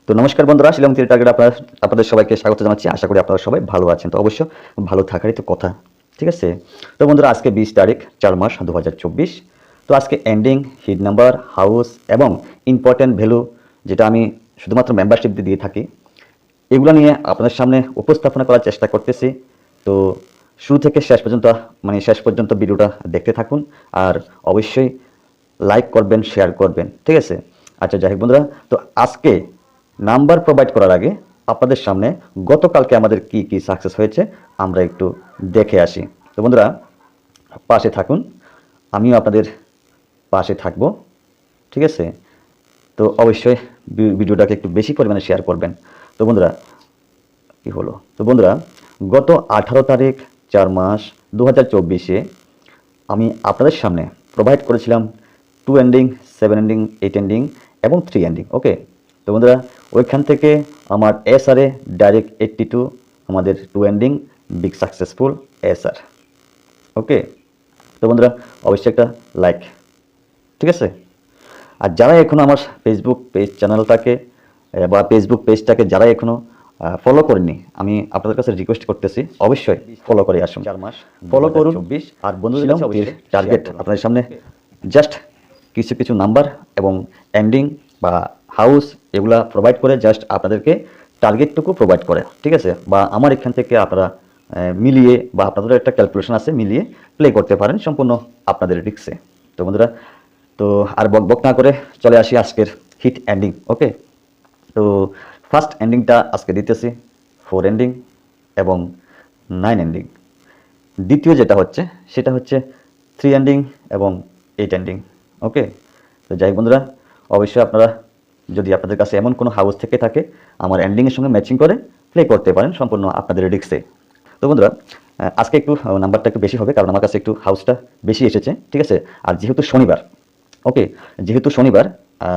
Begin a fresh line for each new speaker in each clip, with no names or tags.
তো নমস্কার বন্ধুরা, শিলং থ্রি টার্গেট আপনাদের সবাইকে স্বাগত জানাচ্ছি। আশা করি আপনারা সবাই ভালো আছেন। তো অবশ্য ভালো থাকারই তো কথা, ঠিক আছে? তো বন্ধুরা, আজকে 20 তারিখ 4 মাস 2024। তো আজকে এন্ডিং, হিট নাম্বার, হাউস এবং ইম্পর্টেন্ট ভ্যালু, যেটা আমি শুধুমাত্র মেম্বারশিপ দিয়ে থাকি, এগুলো নিয়ে আপনাদের সামনে উপস্থাপনা করার চেষ্টা করতেছি। তো শুরু থেকে শেষ পর্যন্ত ভিডিওটা দেখতে থাকুন। আর অবশ্যই লাইক করবেন, শেয়ার করবেন, ঠিক আছে? আচ্ছা, যাই হোক বন্ধুরা, তো আজকে নাম্বার প্রোভাইড করার আগে আপনাদের সামনে গতকালকে আমাদের কি কি সাকসেস হয়েছে আমরা একটু দেখে আসি। তো বন্ধুরা, পাশে থাকুন, আমিও আপনাদের পাশে থাকবো, ঠিক আছে? তো অবশ্যই ভিডিওটাকে একটু বেশি পরিমাণে শেয়ার করবেন। তো বন্ধুরা, কি হলো? তো বন্ধুরা, গত 18 তারিখ 4 মাস 2024-এ আমি আপনাদের সামনে প্রোভাইড করেছিলাম 2 এন্ডিং, 7 এন্ডিং, 8 এন্ডিং এবং 3 এন্ডিং। ওকে, তো বন্ধুরা, ওইখান থেকে আমার এসআরে ডাইরেক্ট 82, আমাদের 2 এন্ডিং বিগ সাকসেসফুল এসআর। ওকে, তো বন্ধুরা, অবশ্যই একটা লাইক, ঠিক আছে? আর যারা এখনও আমার ফেসবুক চ্যানেলটাকে বা ফেসবুক পেজটাকে যারা এখনও ফলো করেনি, আমি আপনাদের কাছে রিকোয়েস্ট করতেছি, অবশ্যই ফলো করে আসুন। 4 মাস ফলো করুন। আর বন্ধুদের কাছে অবশ্যই টার্গেট আপনাদের সামনে জাস্ট কিছু কিছু নাম্বার এবং এন্ডিং বা হাউস এগুলা প্রোভাইড করে, জাস্ট আপনাদেরকে টার্গেটটুকু প্রোভাইড করে, ঠিক আছে? বা আমার এখান থেকে আপনারা মিলিয়ে বা আপনাদের একটা ক্যালকুলেশন আছে, মিলিয়ে প্লে করতে পারেন, সম্পূর্ণ আপনাদের রিক্সে। তো বন্ধুরা, তো আর বক না করে চলে আসি আজকের হিট এন্ডিং। ওকে, তো ফার্স্ট এন্ডিংটা আজকে দিতেছি 4 এন্ডিং এবং 9 এন্ডিং। দ্বিতীয় যেটা হচ্ছে সেটা হচ্ছে 3 এন্ডিং এবং 8 এন্ডিং। ওকে, তো যাই বন্ধুরা, অবশ্যই আপনারা যদি আপনাদের কাছে এমন কোনো হাউস থেকে থাকে, আমার এন্ডিংয়ের সঙ্গে ম্যাচিং করে প্লে করতে পারেন, সম্পূর্ণ আপনাদের রিক্সে। তো বন্ধুরা, আজকে একটু নাম্বারটা একটু বেশি হবে, কারণ আমার কাছে একটু হাউসটা বেশি এসেছে, ঠিক আছে? আর যেহেতু শনিবার, ওকে, যেহেতু শনিবার,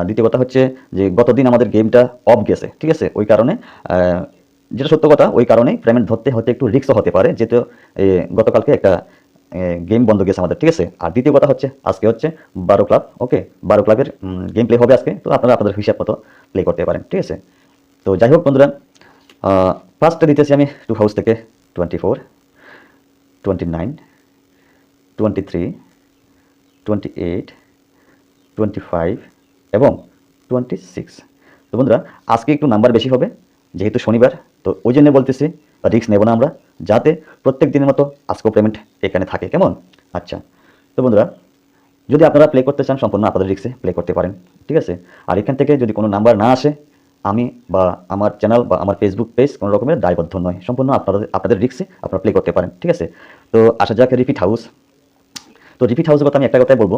দ্বিতীয় কথা হচ্ছে যে গতদিন আমাদের গেমটা অফ গেছে, ঠিক আছে? ওই কারণে যেটা সত্য কথা, ওই কারণেই পেমেন্ট ধরতে হতে একটু রিস্কও হতে পারে, যেহেতু গতকালকে একটা গেম বন্ধ গেছে আমাদের, ঠিক আছে? আর দ্বিতীয় কথা হচ্ছে আজকে হচ্ছে 12 ক্লাব। ওকে, 12 ক্লাবের গেম প্লে হবে আজকে, তো আপনারা আপনাদের হিসাব মতো প্লে করতে পারেন, ঠিক আছে? তো যাই হোক বন্ধুরা, ফার্স্টে দিতেছি আমি 2 হাউস থেকে 24, 29, 23, 28, 25 এবং 26। তো বন্ধুরা, আজকে একটু নাম্বার বেশি হবে, যেহেতু শনিবার, তো ওই জন্য বলতেছি রিস্ক নেব না আমরা, যাতে প্রত্যেক দিনের মতো আজকেও পেমেন্ট এখানে থাকে, কেমন? আচ্ছা, তো বন্ধুরা, যদি আপনারা প্লে করতে চান, সম্পূর্ণ আপনাদের রিস্কে প্লে করতে পারেন, ঠিক আছে? আর এখান থেকে যদি কোনো নাম্বার না আসে, আমি বা আমার চ্যানেল বা আমার ফেসবুক পেজ কোনো রকমের দায়বদ্ধ নয়, সম্পূর্ণ আপনাদের রিস্কে আপনারা প্লে করতে পারেন, ঠিক আছে? তো আসা যাক রিপিট হাউস। তো রিপিট হাউসের কথা আমি একটা কথাই বলবো,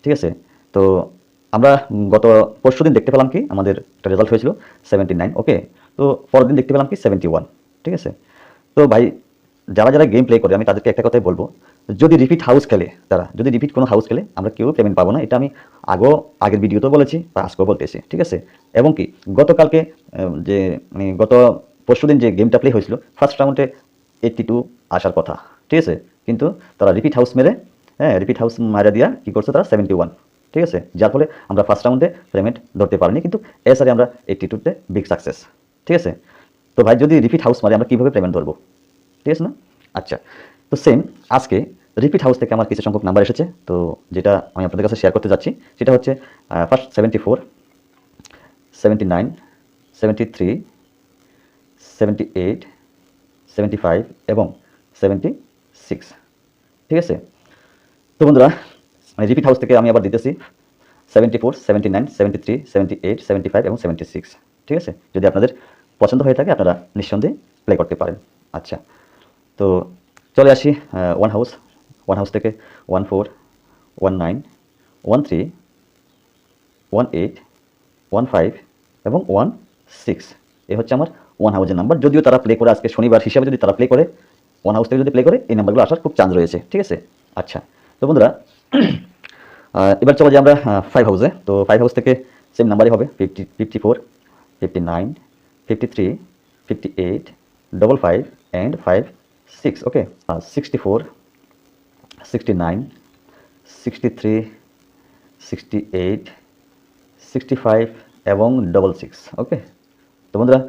ঠিক আছে? তো আমরা গত পরশুদিন দেখতে পেলাম কি আমাদের একটা রেজাল্ট হয়েছিল 79। ওকে, তো পরের দিন দেখতে পেলাম কি 71, ঠিক আছে? তো ভাই, যারা যারা গেম প্লে করে, আমি তাদেরকে একটা কথাই বলবো, যদি রিপিট হাউস খেলে, তারা যদি রিপিট কোনো হাউস খেলে, আমরা কেউ পেমেন্ট পাবো না। এটা আমি আগের ভিডিওতেও বলেছি বা আজকেও বলতেছি, ঠিক আছে? এবং কি গতকালকে যে মানে গত পরশুদিন যে গেমটা প্লে হয়েছিল, ফার্স্ট রাউন্ডে 82 আসার কথা, ঠিক আছে? কিন্তু তারা রিপিট হাউস মেরে, হ্যাঁ, রিপিট হাউস মারা দিয়া কি করছে তারা 71, ঠিক আছে? যার ফলে আমরা ফার্স্ট রাউন্ডে পেমেন্ট ধরতে পারিনি, কিন্তু এসআরে আমরা 82-তে বিগ সাকসেস, ঠিক আছে? তো ভাই, যদি রিপিট হাউস মারে আমরা কীভাবে পেমেন্ট ধরবো, ঠিক আছে না? আচ্ছা, তো সেম আজকে রিপিট হাউস থেকে আমার কিছু সংখ্যক নাম্বার এসেছে, তো যেটা আমি আপনাদের কাছে শেয়ার করতে যাচ্ছি সেটা হচ্ছে ফার্স্ট 74, 79, 73, 78, 75 এবং 76, ঠিক আছে? তো বন্ধুরা, রিপিট হাউস থেকে আমি আবার দিতেছি 74, 79, 73, 78, 75 এবং 76, ঠিক আছে? যদি আপনাদের পছন্দ হয়ে থাকে, আপনারা নিঃসন্দেহে প্লে করতে পারেন। আচ্ছা, তো চলে আসি ওয়ান হাউস থেকে 14, 19, 13, 18, 15 এবং 16। এই হচ্ছে আমার ওয়ান হাউসের নাম্বার। যদিও তারা প্লে করে আজকে শনিবার হিসাবে, যদি তারা প্লে করে, ওয়ান হাউস থেকে যদি প্লে করে, এই নাম্বারগুলো আসার খুব চান্স রয়েছে, ঠিক আছে? আচ্ছা, তো বন্ধুরা, এবার চলে যাই আমরা 5 হাউসে। তো 5 হাউস থেকে সেম নাম্বারই হবে 50, 54, 59, 53, 58, 55 অ্যান্ড 56। ওকে, 64, 69, 63, 68, 65 এবং 66। ওকে, তো বন্ধুরা,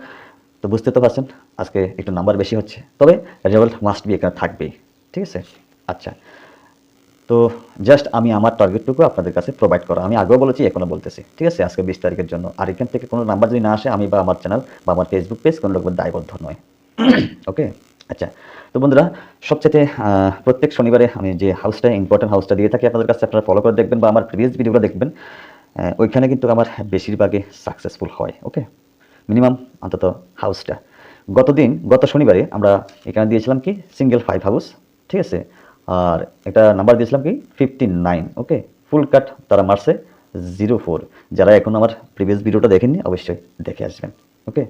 তো বুঝতে তো পারছেন আজকে একটু নাম্বার বেশি হচ্ছে, তবে রেজাল্ট মাস্ট বি এখানে থাকবেই। ঠিক আছে? আচ্ছা, তো জাস্ট আমি আমার টার্গেটটুকু আপনাদের কাছে প্রোভাইড করা, আমি আগেও বলেছি এখনও বলতেছি। ঠিক আছে? আজকে 20 তারিখের জন্য। আর এখান থেকে কোনো নাম্বার যদি না আসে, আমি বা আমার চ্যানেল বা আমার ফেসবুক পেজ কোনো রকম দায়বদ্ধ নয়। ওকে? আচ্ছা, তো বন্ধুরা, সবচেয়ে প্রত্যেক শনিবারে আমি যে হাউসটা, ইম্পর্টেন্ট হাউসটা দিয়ে থাকি আপনাদের কাছে, আপনারা ফলো করে দেখবেন বা আমার প্রিভিয়াস ভিডিওগুলো দেখবেন। ওইখানে কিন্তু আমার বেশিরভাগই সাকসেসফুল হয়। ওকে? মিনিমাম অন্তত হাউসটা। গত শনিবারে আমরা এখানে দিয়েছিলাম কি সিঙ্গেল 5 হাউস। ঠিক আছে? আর একটা নাম্বার দিয়েছিলাম কি 59। ওকে? ফুল কাট তারা মারছে 04। যারা এখন আমার প্রিভিয়াস ভিডিওটা দেখেননি অবশ্যই দেখে আসবেন। ওকে?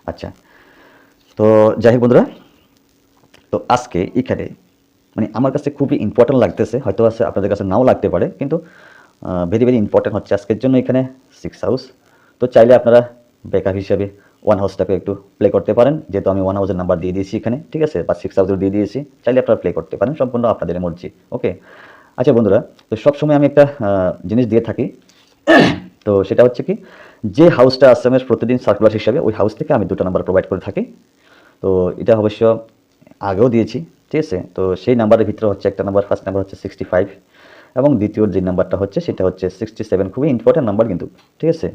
আচ্ছা, তো যাই হোক বন্ধুরা, তো আজকে এখানে মানে আমার কাছে খুবই ইম্পর্ট্যান্ট লাগতেছে, হয়তো আছে আপনাদের কাছে নাও লাগতে পারে, কিন্তু ভেরি ভেরি ইম্পর্ট্যান্ট হচ্ছে আজকের জন্য এখানে 6 হাউস। তো চাইলে আপনারা ব্যাকআপ হিসাবে 1 হাউসটাকে একটু প্লে করতে পারেন, যেহেতু আমি 1 হাউসের নাম্বার দিয়ে দিয়েছি এখানে। ঠিক আছে? বা 6 হাউসের দিয়ে দিয়েছি, চাইলে আপনারা প্লে করতে পারেন, সম্পূর্ণ আপনাদের মর্জি। ওকে? আচ্ছা বন্ধুরা, তো সবসময় আমি একটা জিনিস দিয়ে থাকি, তো সেটা হচ্ছে কি, যে হাউসটা আছে আমার প্রতিদিন সার্কুলার হিসাবে, ওই হাউস থেকে আমি 2টা নাম্বার প্রোভাইড করে থাকি। তো এটা অবশ্য আগেও দিয়েছি। ঠিক আছে? তো সেই নাম্বারের ভিতরে হচ্ছে একটা নাম্বার, ফার্স্ট নাম্বার হচ্ছে 65, এবং দ্বিতীয় যে নাম্বারটা হচ্ছে সেটা হচ্ছে 67। খুবই ইম্পর্টেন্ট নাম্বার কিন্তু। ঠিক আছে?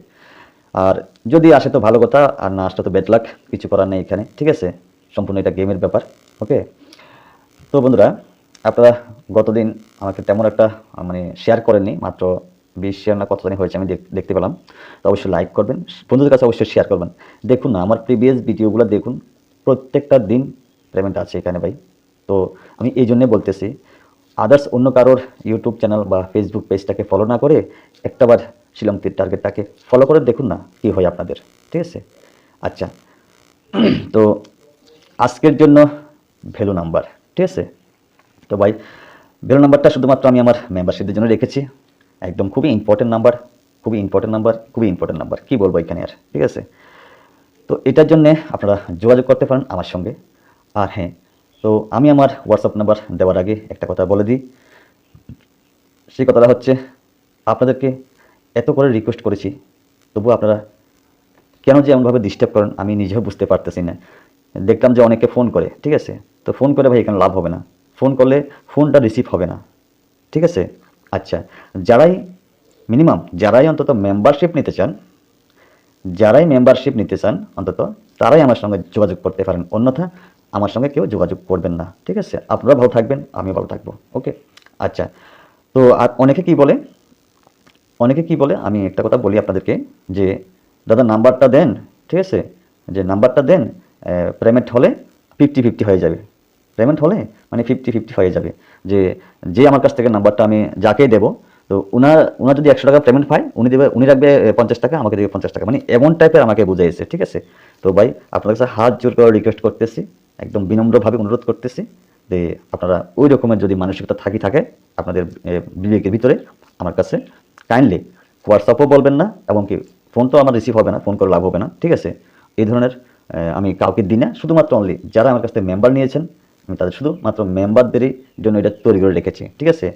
আর যদি আসে তো ভালো কথা, আর না আসলে তো ব্যাড লাক, কিছু করার নেই এখানে। ঠিক আছে? সম্পূর্ণ এটা গেমের ব্যাপার। ওকে? তো বন্ধুরা, আপনারা গতদিন আমাকে তেমন একটা মানে শেয়ার করেননি, মাত্র 20 শেয়ার না কত জানি হয়েছে আমি দেখতে পেলাম। তো অবশ্যই লাইক করবেন, বন্ধুদের কাছে অবশ্যই শেয়ার করবেন। দেখুন না, আমার প্রিভিয়াস ভিডিওগুলো দেখুন, প্রত্যেকটা দিন পেমেন্ট আছে এখানে ভাই। তো আমি এই জন্যে বলতেছি, আদার্স অন্য কারোর ইউটিউব চ্যানেল বা ফেসবুক পেজটাকে ফলো না করে একটাবার শিলংটির টার্গেটটাকে ফলো করে দেখুন না কি হয় আপনাদের। ঠিক আছে? আচ্ছা, তো আজকের জন্য ভ্যালু নাম্বার। ঠিক আছে? তো ভাই, ভ্যালু নাম্বারটা শুধুমাত্র আমি আমার মেম্বারশিপদের জন্য রেখেছি। একদম খুবই ইম্পর্টেন্ট নাম্বার, খুবই ইম্পর্টেন্ট নাম্বার, খুবই ইম্পর্টেন্ট নাম্বার, কী বলবো এখানে আর। ঠিক আছে? তো এটার জন্যে আপনারা যোগাযোগ করতে পারেন আমার সঙ্গে। আর হ্যাঁ, তো আমি আমার হোয়াটসঅ্যাপ নাম্বার দেওয়ার আগে একটা কথা বলে দিই। সেই কথাটা হচ্ছে, আপনাদেরকে এত করে রিকোয়েস্ট করেছি, তবুও আপনারা কেন যে এমনভাবে ডিস্টার্ব করেন আমি নিজেও বুঝতে পারতেছি না। দেখলাম যে অনেকে ফোন করে। ঠিক আছে? তো ফোন করে ভাই এখানে লাভ হবে না, ফোন করলে ফোনটা রিসিভ হবে না। ঠিক আছে? আচ্ছা, যারাই মিনিমাম যারাই অন্তত মেম্বারশিপ নিতে চান, অন্তত তারাই আমার সঙ্গে যোগাযোগ করতে পারেন, অন্যথা আমার সঙ্গে কেউ যোগাযোগ করবেন না। ঠিক আছে? আপনারা ভালো থাকবেন, আমিও ভালো থাকবো। ওকে? আচ্ছা, তো আর অনেকে কি বলে আমি একটা কথা বলি আপনাদেরকে, যে দাদা নাম্বারটা দেন। ঠিক আছে? যে নাম্বারটা দেন, পেমেন্ট হলে 50-50 হয়ে যাবে। পেমেন্ট হলে মানে 50-50 হয়ে যাবে। যে আমার কাছ থেকে নাম্বারটা আমি যাকে দেবো, তো উনার যদি 100 টাকা পেমেন্ট পায়, উনি রাখবে 50 টাকা, আমাকে দেবে 50 টাকা, মানে এমন টাইপের আমাকে বুঝাইছে। ঠিক আছে? তো ভাই, আপনার কাছে হাত জোর করে রিকোয়েস্ট করতেছি, একদম বিনম্রভাবে অনুরোধ করতেছি যে আপনারা ওই রকমের যদি মানসিকতা থাকে আপনাদের বিবেকের ভিতরে, আমার কাছে কাইন্ডলি হোয়াটসঅ্যাপও বলবেন না, এবং কি ফোন তো আমার রিসিভ হবে না, ফোন করে লাভ হবে না। ঠিক আছে? এই ধরনের আমি কাউকে দিই না, শুধুমাত্র অনলি যারা আমার কাছ থেকে মেম্বার নিয়েছেন, আমি তাদের শুধুমাত্র মেম্বারদেরই জন্য এটা তৈরি করে রেখেছি। ঠিক আছে?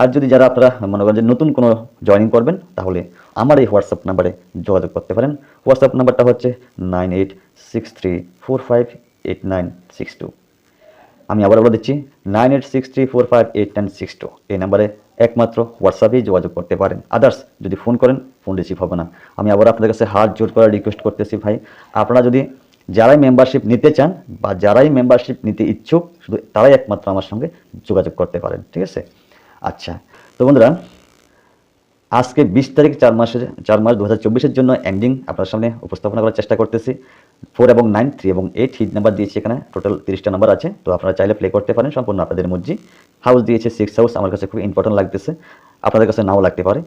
আর যদি যারা আপনারা মনে করেন যে নতুন কোনো জয়েনিং করবেন, তাহলে আমার এই হোয়াটসঅ্যাপ নাম্বারে যোগাযোগ করতে পারেন। হোয়াটসঅ্যাপ নাম্বারটা হচ্ছে 9863458962। আমি আবার বলে দিচ্ছি, 9863458962। এই নাম্বারে একমাত্র হোয়াটসঅ্যাপেই যোগাযোগ করতে পারেন। আদার্স যদি ফোন করেন, ফোন রিসিভ হবে না। আমি আবার আপনাদের কাছে হাত জোর করে রিকোয়েস্ট করতেছি ভাই, আপনারা যদি যারাই মেম্বারশিপ নিতে চান বা যারাই মেম্বারশিপ নিতে ইচ্ছুক, শুধু তারাই একমাত্র আমার সঙ্গে যোগাযোগ করতে পারেন। ঠিক আছে? আচ্ছা, তো বন্ধুরা, আজকে 20 তারিখ 4 মাস 2024-এর জন্য এন্ডিং আপনার সামনে উপস্থাপনা করার চেষ্টা করতেছি। 4 এবং 9, 3 এবং 8 হিট নাম্বার দিয়েছি এখানে, টোটাল 30টা নাম্বার আছে। তো আপনারা চাইলে প্লে করতে পারেন, সম্পূর্ণ আপনাদের মর্জি। হাউস দিয়েছে 6 হাউস, আমার কাছে খুব ইম্পর্টেন্ট লাগতেছে, আপনাদের কাছে নাও লাগতে পারে।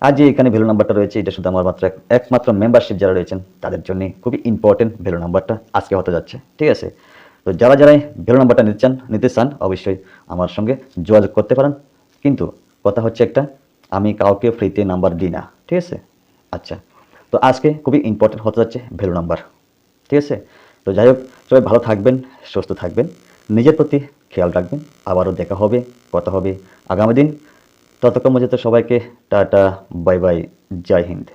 আর যে এখানে ভ্যালু নাম্বারটা রয়েছে, এটা শুধু আমার একমাত্র মেম্বারশিপ যারা রয়েছেন তাদের জন্য খুবই ইম্পর্টেন্ট ভ্যালু নাম্বারটা আজকে হতে যাচ্ছে। ঠিক আছে? তো যারাই ভ্যালু নাম্বারটা নিতে চান অবশ্যই আমার সঙ্গে যোগাযোগ করতে পারেন, কিন্তু কথা হচ্ছে একটা, আমি কাউকে ফ্রিতে নাম্বার দিই না। ঠিক আছে? আচ্ছা, তো আজকে খুবই ইম্পর্টেন্ট হতে যাচ্ছে ভ্যালু নাম্বার। ঠিক আছে? তো যাই হোক, সবাই ভালো থাকবেন, সুস্থ থাকবেন, নিজের প্রতি খেয়াল রাখবেন। আবারও দেখা হবে, কথা হবে আগামী দিন। ততক্ষণ পর্যন্ত সবাইকে টাটা, বাই বাই, জয় হিন্দ।